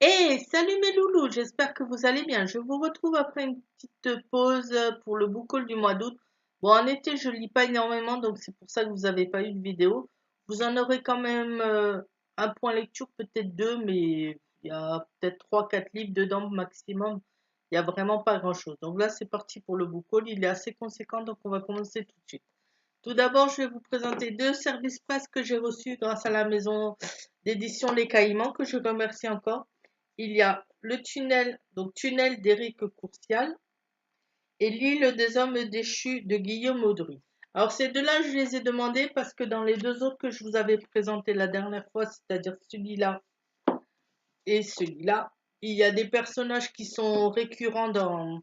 Hey, salut mes loulous, j'espère que vous allez bien. Je vous retrouve après une petite pause pour le book haul du mois d'août. Bon, en été, je lis pas énormément, donc c'est pour ça que vous n'avez pas eu de vidéo. Vous en aurez quand même un point lecture, peut-être deux, mais il y a peut-être trois, quatre livres dedans maximum. Il n'y a vraiment pas grand-chose. Donc là, c'est parti pour le book haul. Il est assez conséquent, donc on va commencer tout de suite. Tout d'abord, je vais vous présenter deux services presse que j'ai reçus grâce à la maison d'édition Les Caïmans, que je remercie encore. Il y a le tunnel, donc tunnel d'Éric Courcial et l'île des hommes déchus de Guillaume Audry. Alors ces deux-là, je les ai demandés parce que dans les deux autres que je vous avais présentés la dernière fois, c'est-à-dire celui-là et celui-là, il y a des personnages qui sont récurrents dans...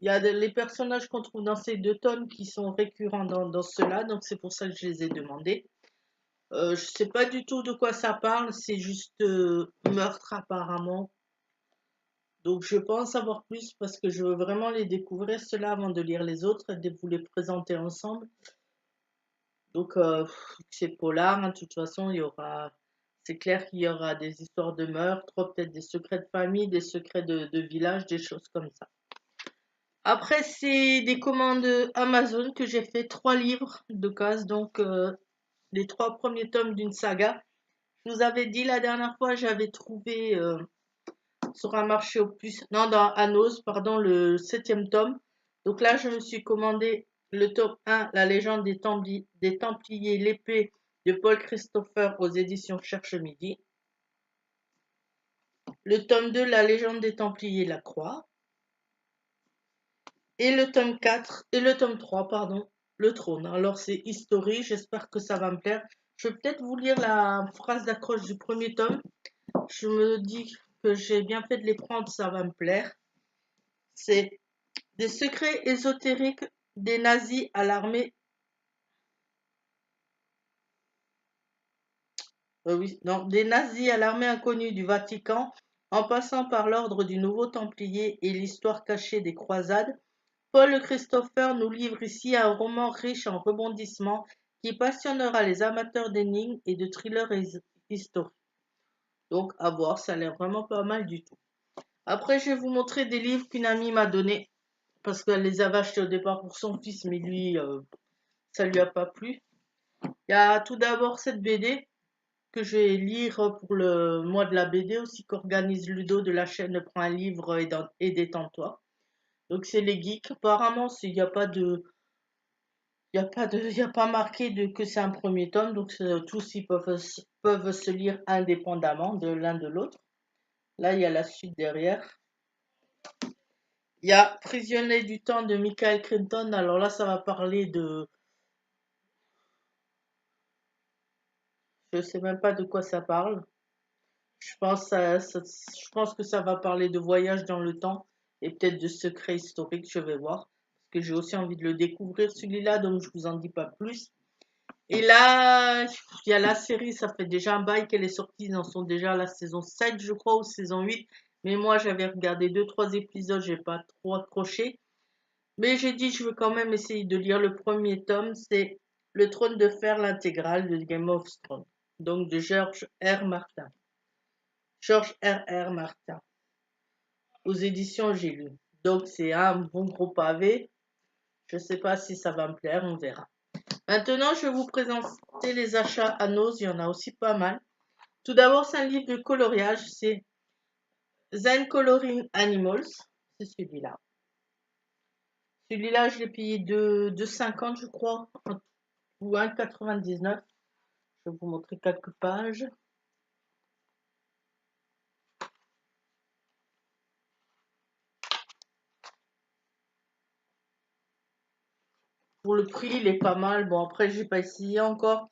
Il y a les personnages qu'on trouve dans ces deux tomes qui sont récurrents dans ceux-là, donc c'est pour ça que je les ai demandés. Je sais pas du tout de quoi ça parle, c'est juste meurtre apparemment. Donc je peux en savoir plus parce que je veux vraiment les découvrir ceux-là avant de lire les autres et de vous les présenter ensemble. Donc c'est polar, hein, de toute façon c'est clair qu'il y aura des histoires de meurtre, peut-être des secrets de famille, des secrets de village, des choses comme ça. Après c'est des commandes Amazon que j'ai fait 3 livres de cases, donc les 3 premiers tomes d'une saga. Je vous avais dit la dernière fois, j'avais trouvé sur un marché aux puces, non, dans Anos, pardon, le 7e tome. Donc là, je me suis commandé le tome 1, La légende des Templiers, l'épée de Paul Christopher aux éditions Cherche Midi. Le tome 2, La légende des Templiers, la Croix. Et le tome 4, et le tome 3, pardon, le Trône. Alors c'est historique, j'espère que ça va me plaire. Je vais peut-être vous lire la phrase d'accroche du premier tome. Je me dis que j'ai bien fait de les prendre, ça va me plaire. C'est des secrets ésotériques des nazis à l'armée. Oui, non, des nazis à l'armée inconnue du Vatican, en passant par l'ordre du Nouveau Templier et l'histoire cachée des croisades. Paul Christopher nous livre ici un roman riche en rebondissements qui passionnera les amateurs d'énigmes et de thrillers historiques. Donc, à voir, ça a l'air vraiment pas mal du tout. Après, je vais vous montrer des livres qu'une amie m'a donnés parce qu'elle les avait achetés au départ pour son fils, mais lui, ça lui a pas plu. Il y a tout d'abord cette BD que je vais lire pour le mois de la BD aussi qu'organise Ludo de la chaîne Prends un livre et détends-toi. Donc c'est les geeks. Apparemment, il n'y a pas de, il y a pas marqué que c'est un premier tome, donc tous ils peuvent se lire indépendamment de l'un de l'autre. Là, il y a la suite derrière. Il y a Prisonnier du temps de Michael Crichton. Alors là, ça va parler de, je sais même pas de quoi ça parle. Je pense que ça va parler de voyage dans le temps et peut-être de secrets historiques, je vais voir. Parce que j'ai aussi envie de le découvrir celui-là, donc je vous en dis pas plus. Et là, il y a la série, ça fait déjà un bail qu'elle est sortie, ils en sont déjà à la saison 7, je crois, ou saison 8. Mais moi, j'avais regardé 2, 3 épisodes, j'ai pas trop accroché. Mais j'ai dit, je veux quand même essayer de lire le premier tome, c'est Le Trône de Fer, l'intégrale de Game of Thrones. Donc de George R. Martin. George R. R. Martin. Aux éditions J'ai lu. Donc c'est un bon gros pavé. Je ne sais pas si ça va me plaire, on verra. Maintenant, je vais vous présenter les achats à Nose. Il y en a aussi pas mal. Tout d'abord, c'est un livre de coloriage. C'est Zen Coloring Animals. C'est celui-là. Celui-là, je l'ai payé 2,50 je crois, ou 1,99. Je vais vous montrer quelques pages. Pour le prix, il est pas mal. Bon, après, j'ai pas essayé encore.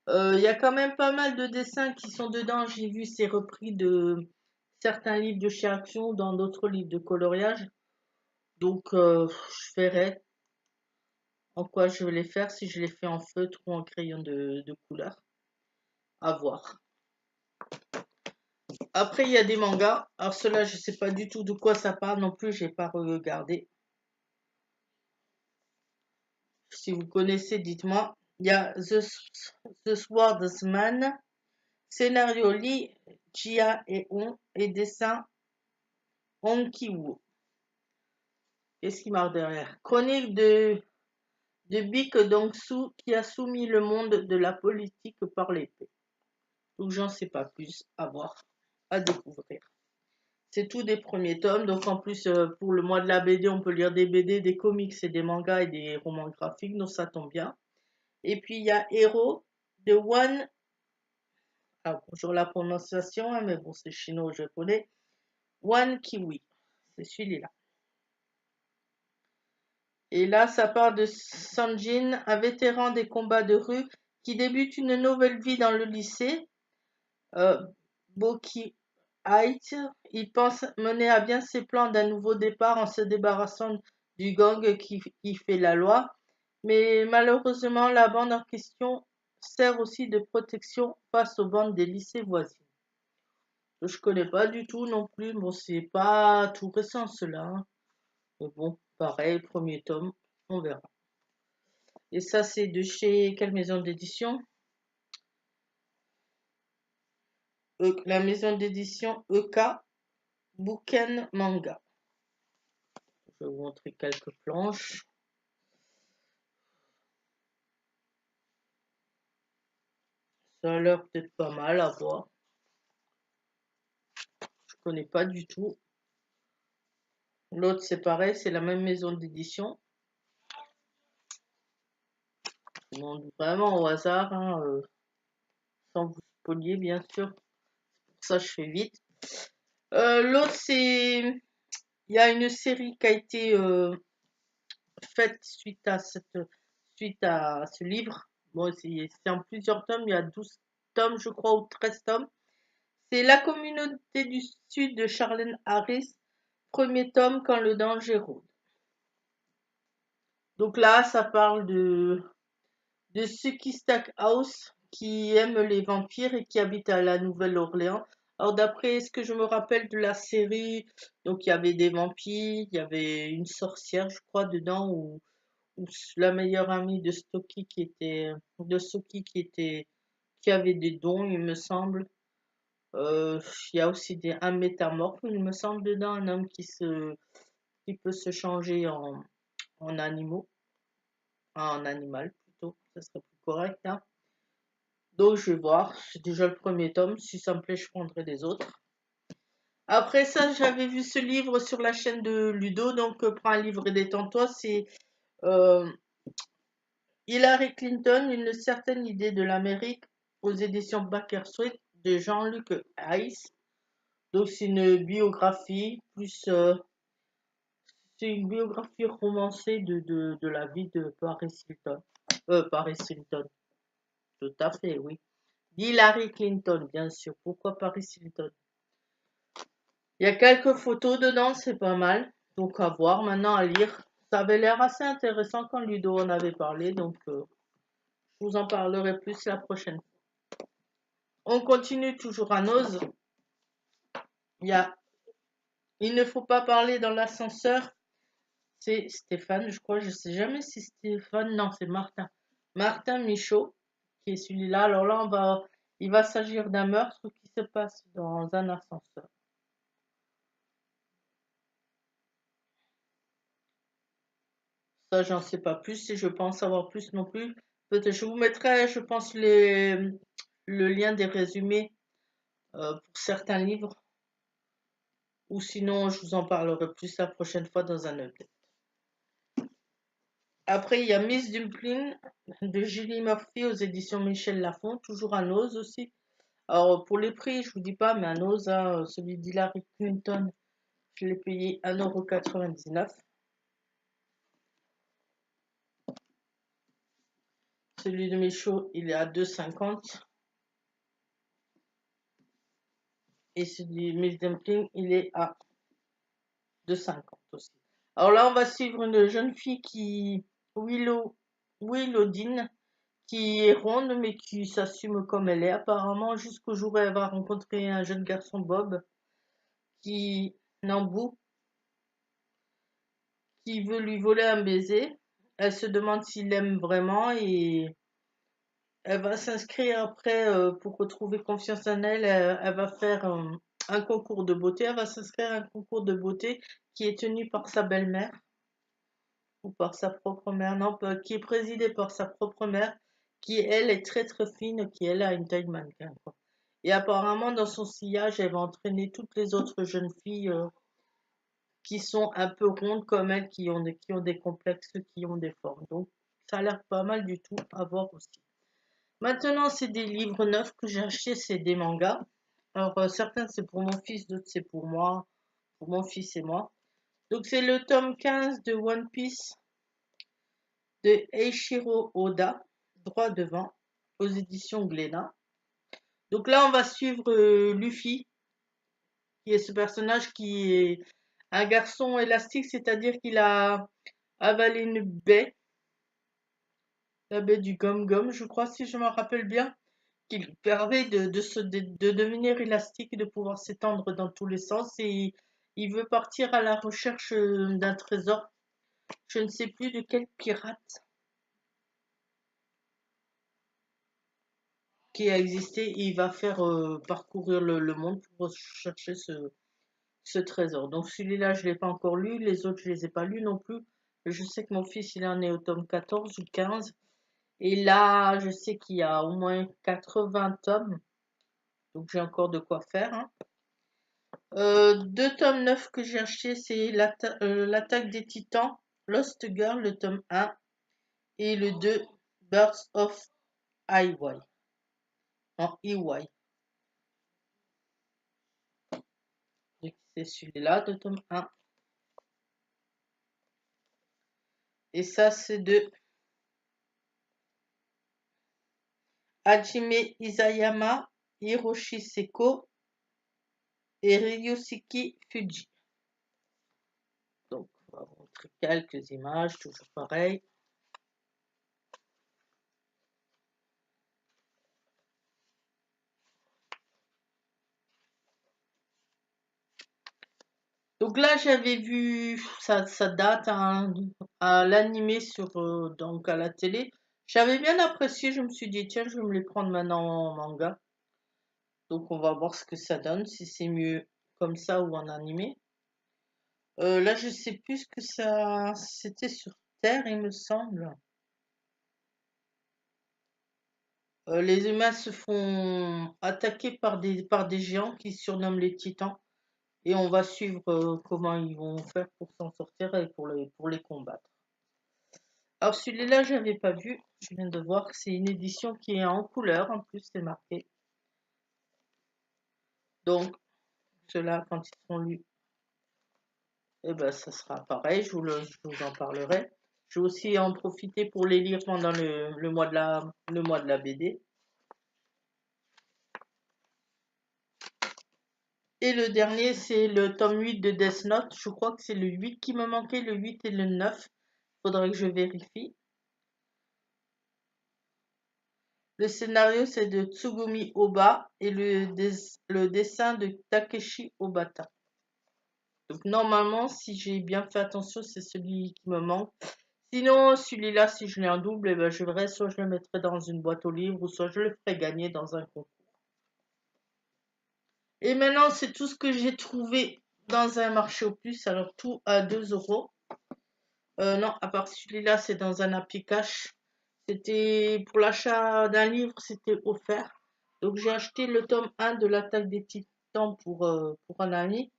Il y a quand même pas mal de dessins qui sont dedans. J'ai vu c'est repris de certains livres de chez Action dans d'autres livres de coloriage. Donc, je verrai en quoi je vais les faire, si je les fais en feutre ou en crayon de couleur. À voir. Après, il y a des mangas. Alors, ceux-là, je sais pas du tout de quoi ça parle non plus. J'ai pas regardé. Si vous connaissez, dites-moi. Il y a The Swordsman. Scénario Lee Jia et dessin Hong Ki-woo. Qu'est-ce qui marque derrière? Chronique de Baek Dong-soo qui a soumis le monde de la politique par l'épée. Donc j'en sais pas plus, à voir, à découvrir. C'est tout des premiers tomes, donc en plus pour le mois de la BD, on peut lire des BD, des comics et des mangas et des romans graphiques, donc ça tombe bien. Et puis il y a Hero de One, ah, bonjour la prononciation, hein, mais bon c'est chinois ou japonais, One Kiwi, c'est celui-là. Et là, ça part de Sanjin, un vétéran des combats de rue qui débute une nouvelle vie dans le lycée. Boki Heights, il pense mener à bien ses plans d'un nouveau départ en se débarrassant du gang qui fait la loi. Mais malheureusement, la bande en question sert aussi de protection face aux bandes des lycées voisines. Je connais pas du tout non plus. Bon, c'est pas tout récent cela, hein. Mais bon, pareil, premier tome, on verra. Et ça, c'est de chez quelle maison d'édition? La maison d'édition EK Bouken Manga. Je vais vous montrer quelques planches. Ça a l'air peut-être pas mal à voir. Je connais pas du tout. L'autre, c'est pareil, c'est la même maison d'édition. Je montre vraiment au hasard, hein, sans vous spolier, bien sûr. Pour ça, je fais vite. L'autre, c'est... Il y a une série qui a été faite suite à ce livre. Bon, c'est en plusieurs tomes, il y a 12 tomes, je crois, ou 13 tomes. C'est La communauté du Sud de Charlène Harris, premier tome, Quand le danger rôde. Donc là, ça parle de Suki Stackhouse qui aime les vampires et qui habite à la Nouvelle-Orléans. Alors d'après ce que je me rappelle de la série, donc il y avait des vampires, il y avait une sorcière, je crois, dedans, ou la meilleure amie de Stocky qui avait des dons, il me semble. Il y a aussi un métamorphe, il me semble, dedans, un homme qui peut se changer en animal plutôt, ça serait plus correct, hein. Donc je vais voir, c'est déjà le premier tome, si ça me plaît, je prendrai les autres. Après ça, j'avais vu ce livre sur la chaîne de Ludo, donc prends un livre et détends-toi, c'est euh, Hillary Clinton, une certaine idée de l'Amérique aux éditions Baker Street de Jean-Luc Hayes. Donc c'est une biographie, plus c'est une biographie romancée de la vie de Paris Hilton. Paris Hilton, tout à fait, oui. Hillary Clinton, bien sûr. Pourquoi Paris Hilton? Il y a quelques photos dedans, c'est pas mal. Donc à voir, maintenant à lire. Ça avait l'air assez intéressant quand Ludo en avait parlé, donc je vous en parlerai plus la prochaine fois. On continue toujours à Nose. Il ne faut pas parler dans l'ascenseur. C'est Stéphane, je crois, je sais jamais si Stéphane, non, c'est Martin. Martin Michaud, qui est celui-là. Alors là, il va s'agir d'un meurtre qui se passe dans un ascenseur. Ça, j'en sais pas plus et je pense savoir plus non plus. Peut-être je vous mettrai, je pense, le lien des résumés pour certains livres. Ou sinon, je vous en parlerai plus la prochaine fois dans un update. Après, il y a Miss Dumpling de Julie Murphy aux éditions Michel Lafon, toujours à Nose aussi. Alors, pour les prix, je vous dis pas, mais à Nose, hein, celui d'Hillary Clinton, je l'ai payé 1,99 €. Celui de Michaud, il est à 2,50 €. Et celui de Miss Dumpling, il est à 2,50 € aussi. Alors là, on va suivre une jeune fille Willowdine, qui est ronde, mais qui s'assume comme elle est, apparemment, jusqu'au jour où elle va rencontrer un jeune garçon, Bob, Nambou, qui veut lui voler un baiser. Elle se demande s'il l'aime vraiment et Elle va s'inscrire après pour retrouver confiance en elle. Elle va faire un concours de beauté. Elle va s'inscrire à un concours de beauté qui est tenu par sa belle-mère ou par sa propre mère. Non, qui est présidé par sa propre mère, qui elle est très très fine, qui elle a une taille de mannequin, quoi. Et apparemment dans son sillage, elle va entraîner toutes les autres jeunes filles qui sont un peu rondes comme elle, qui ont des complexes, qui ont des formes. Donc ça a l'air pas mal du tout à voir aussi. Maintenant, c'est des livres neufs que j'ai achetés, c'est des mangas. Alors, certains c'est pour mon fils, d'autres c'est pour moi, pour mon fils et moi. Donc, c'est le tome 15 de One Piece de Eiichiro Oda, droit devant, aux éditions Glénat. Donc là, on va suivre Luffy, qui est ce personnage qui est un garçon élastique, c'est-à-dire qu'il a avalé une baie, la baie du Gum-Gum, je crois, si je me rappelle bien, qui lui permet de devenir élastique et de pouvoir s'étendre dans tous les sens. Et il veut partir à la recherche d'un trésor. Je ne sais plus de quel pirate qui a existé. Et il va faire parcourir le monde pour chercher ce trésor. Donc celui-là, je ne l'ai pas encore lu. Les autres, je ne les ai pas lus non plus. Je sais que mon fils, il en est au tome 14 ou 15. Et là, je sais qu'il y a au moins 80 tomes. Donc j'ai encore de quoi faire, hein. Deux tomes neufs que j'ai achetés, c'est l'attaque des titans, Lost Girl, le tome 1, et le 2, Birds of Ey, en EY. C'est celui-là, de tome 1. Et ça, c'est de Hajime Isayama, Hiroshi Seko et Ryusuke Fuji. Donc, on va vous montrer quelques images, toujours pareil. Donc là, j'avais vu, ça date à l'animé donc à la télé. J'avais bien apprécié, je me suis dit, tiens, je vais me les prendre maintenant en manga. Donc on va voir ce que ça donne, si c'est mieux comme ça ou en animé. Là, je sais plus ce que ça, c'était sur Terre, il me semble. Les humains se font attaquer par des géants qui surnomment les titans. Et on va suivre comment ils vont faire pour s'en sortir et pour les combattre. Alors celui-là, je n'avais pas vu. Je viens de voir que c'est une édition qui est en couleur. En plus, c'est marqué. Donc, ceux-là, quand ils seront lus, eh ben, ça sera pareil. Je vous en parlerai. Je vais aussi en profiter pour les lire pendant le mois de la BD. Et le dernier, c'est le tome 8 de Death Note. Je crois que c'est le 8 qui me manquait, le 8 et le 9. Faudrait que je vérifie. Le scénario, c'est de Tsugumi Oba et le dessin de Takeshi Obata. Donc normalement, si j'ai bien fait attention, c'est celui qui me manque. Sinon, celui-là, si je l'ai en double, eh ben, je verrai, soit je le mettrai dans une boîte aux livres, ou soit je le ferai gagner dans un concours. Et maintenant, c'est tout ce que j'ai trouvé dans un marché aux puces. Alors tout à 2 €. Non, à part celui-là, c'est dans un appli cash. C'était pour l'achat d'un livre, c'était offert. Donc j'ai acheté le tome 1 de l'attaque des titans pour un ami.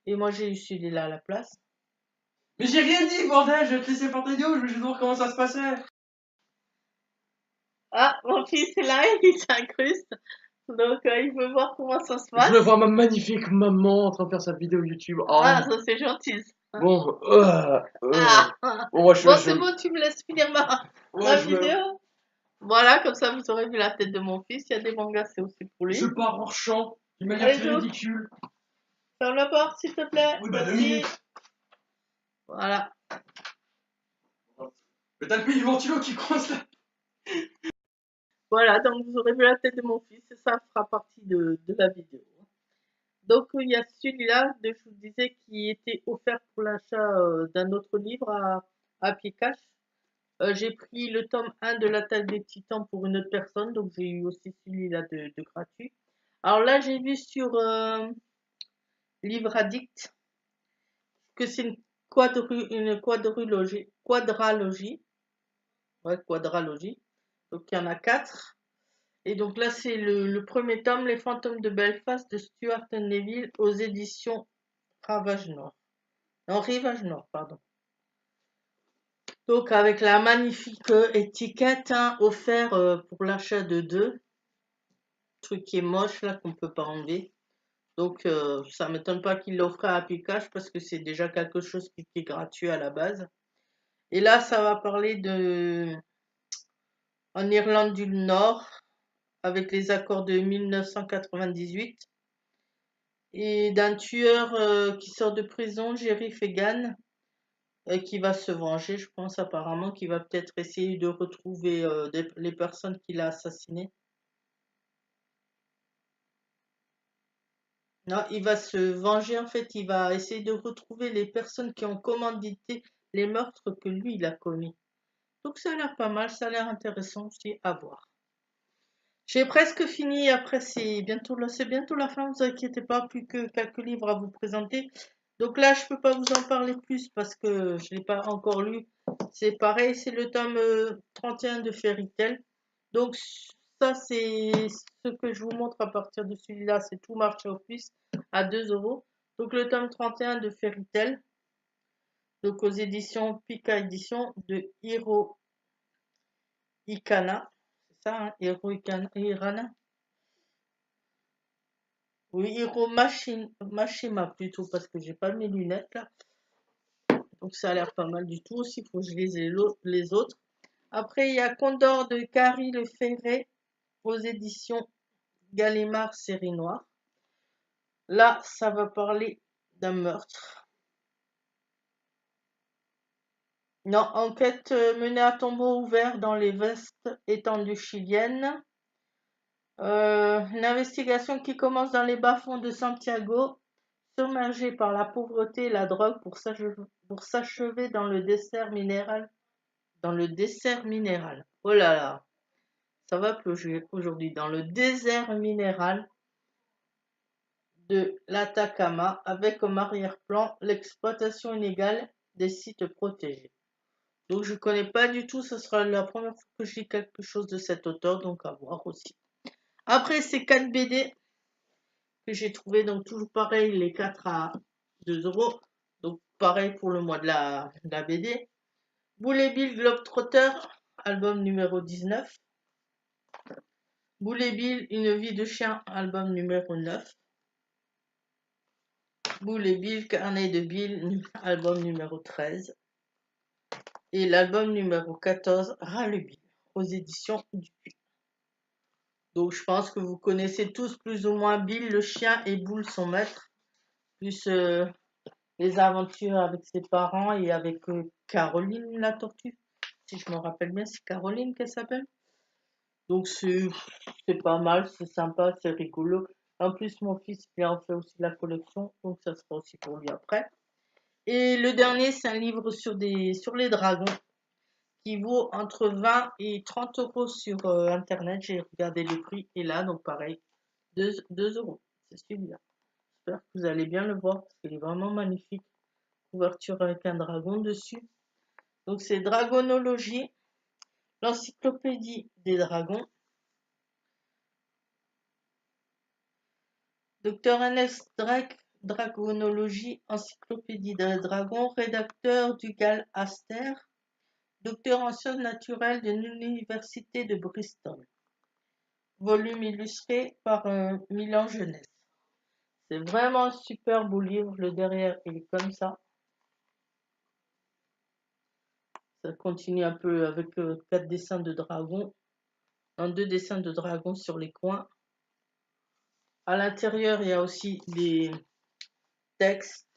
Et moi j'ai eu celui-là à la place. Mais j'ai rien dit, bordel, je vais te laisser faire ta vidéo, je veux juste voir comment ça se passait. Ah, mon fils est là, il s'incruste. Donc il veut voir comment ça se passe. Je veux voir ma magnifique maman en train de faire sa vidéo YouTube. Ah, ça c'est gentil. Bon, Ah, bon, moi bon, c'est bon, tu me laisses finir ma ouais, vidéo. Voilà, comme ça vous aurez vu la tête de mon fils. Il y a des mangas, c'est aussi pour je lui. pars hors champ d'une manière Allez, très Joe, ridicule. ferme la porte, s'il te plaît. Oui, bah 2 Merci. minutes. Voilà. Mais t'as le pays du ventilo qui coince là. Voilà, donc vous aurez vu la tête de mon fils et ça fera partie de la vidéo. Donc il y a celui-là, je vous disais, qui était offert pour l'achat d'un autre livre à pied cash. J'ai pris le tome 1 de l'attaque des titans pour une autre personne, donc j'ai eu aussi celui-là de gratuit. Alors là, j'ai vu sur Livre Addict que c'est une quadralogie. Ouais, quadralogie. Donc il y en a 4. Et donc là, c'est le premier tome, Les fantômes de Belfast de Stuart Neville aux éditions Ravage Noir. Non, Rivage Noir, pardon. Donc avec la magnifique étiquette offert pour l'achat de 2. Truc qui est moche là qu'on peut pas enlever. Donc ça m'étonne pas qu'il l'offre à Happy Cash parce que c'est déjà quelque chose qui est gratuit à la base. Et là, ça va parler de en Irlande du Nord avec les accords de 1998 et d'un tueur qui sort de prison, Jerry Fegan, qui va se venger, je pense apparemment, qui va peut-être essayer de retrouver les personnes qu'il a assassinées. Non, il va se venger, en fait, il va essayer de retrouver les personnes qui ont commandité les meurtres que lui, il a commis. Donc ça a l'air pas mal, ça a l'air intéressant aussi à voir. J'ai presque fini, après c'est bientôt la fin, vous inquiétez pas, plus que quelques livres à vous présenter. Donc là, je peux pas vous en parler plus parce que je l'ai pas encore lu. C'est pareil, c'est le tome 31 de Fairy Tail. Donc ça, c'est ce que je vous montre à partir de celui-là, c'est tout marché au plus à 2 €. Donc le tome 31 de Fairy Tail, donc aux éditions Pika Édition de Hiro Ikana. C'est ça, hein, Hiro Ikana. Oui, Hiro Mashima plutôt, parce que j'ai pas mes lunettes là. Donc ça a l'air pas mal du tout aussi, il faut que je lise les autres. Après, il y a Condor de Carrie Le Ferret aux éditions Gallimard série noire. Là, ça va parler d'un meurtre. Non, enquête menée à tombeau ouvert dans les vastes étendues chiliennes. Une investigation qui commence dans les bas-fonds de Santiago, submergé par la pauvreté et la drogue pour s'achever dans le dessert minéral. Dans le dessert minéral. Oh là là, ça va plonger aujourd'hui. Dans le désert minéral de l'Atacama, avec comme arrière-plan l'exploitation illégale des sites protégés. Donc je connais pas du tout, ce sera la première fois que je lis quelque chose de cet auteur, donc à voir aussi. Après, c'est 4 BD que j'ai trouvé, donc toujours pareil, les 4 à 2 €. Donc pareil pour le mois de la BD. Boulet Bill Globetrotter, album numéro 19. Boulet Bill, Une vie de chien, album numéro 9. Boulet Bill, Carnet de Bill, album numéro 13. Et l'album numéro 14, Ras le Bill, aux éditions Dupuis. Donc je pense que vous connaissez tous plus ou moins Bill le chien et Boule son maître, plus les aventures avec ses parents et avec Caroline la tortue. Si je me rappelle bien, c'est Caroline qu'elle s'appelle. Donc c'est pas mal, c'est sympa, c'est rigolo. En plus, mon fils, il en fait aussi la collection, donc ça sera aussi pour lui après. Et le dernier, c'est un livre sur les dragons qui vaut entre 20 et 30 € sur internet. J'ai regardé les prix et là, donc pareil, 2 €. C'est celui-là. J'espère que vous allez bien le voir parce qu'il est vraiment magnifique. Couverture avec un dragon dessus. Donc c'est Dragonologie, l'encyclopédie des dragons. Dr Ernest Drake, Dragonologie, encyclopédie des dragons, rédacteur Dougal Aster, docteur en sciences naturelles de l'université de Bristol. Volume illustré par Milan Jeunesse. C'est vraiment un super beau livre. Le derrière, il est comme ça. Ça continue un peu avec 4 dessins de dragons. 2 dessins de dragons sur les coins. À l'intérieur, il y a aussi des textes.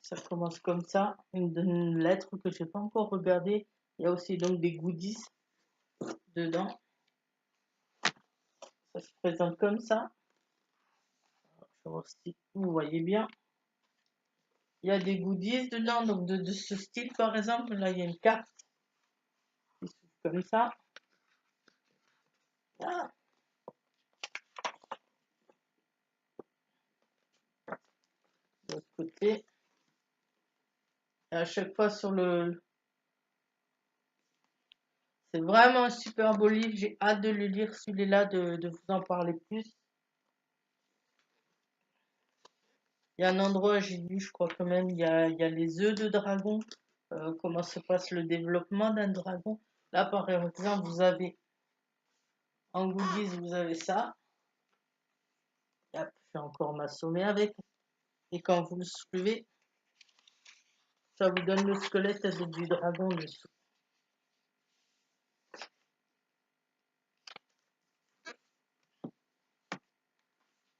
Ça commence comme ça. Une lettre que je n'ai pas encore regardée. Il y a aussi donc des goodies dedans. Ça se présente comme ça. Je vais voir si vous voyez bien. Il y a des goodies dedans, donc de ce style par exemple. Là, il y a une carte qui s'ouvre comme ça. Ah. De l'autre côté. Et à chaque fois sur le... C'est vraiment un super beau livre. J'ai hâte de le lire, celui-là, de vous en parler plus. Il y a un endroit, j'ai lu, je crois quand même, il y a les œufs de dragon. Comment se passe le développement d'un dragon. Là, par exemple, vous avez en goodies, vous avez ça. Et après, je vais encore m'assommer avec. Et quand vous le soulevez, ça vous donne le squelette du dragon dessous.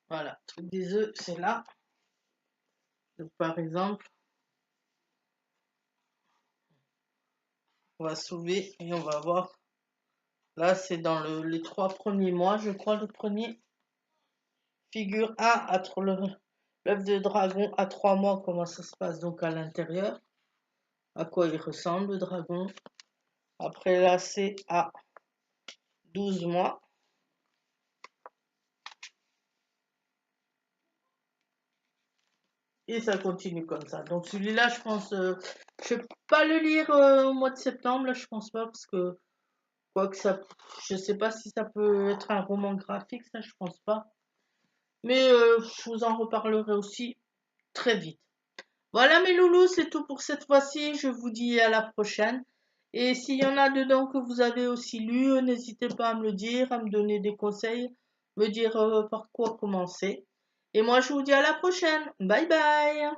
Voilà, truc des œufs, c'est là. Donc, par exemple, on va soulever et on va voir. Là, c'est dans les 3 premiers mois, je crois, le premier. Figure 1, l'œuf de dragon à 3 mois, comment ça se passe donc à l'intérieur. À quoi il ressemble, le dragon. Après, là, c'est à 12 mois. Et ça continue comme ça. Donc celui-là, je pense, je vais pas le lire au mois de septembre, là, je pense pas, parce que quoi que ça, je sais pas si ça peut être un roman graphique, ça, je pense pas. Mais je vous en reparlerai aussi très vite. Voilà mes loulous, c'est tout pour cette fois-ci. Je vous dis à la prochaine. Et s'il y en a dedans que vous avez aussi lu, n'hésitez pas à me le dire, à me donner des conseils, me dire par quoi commencer. Et moi, je vous dis à la prochaine. Bye bye.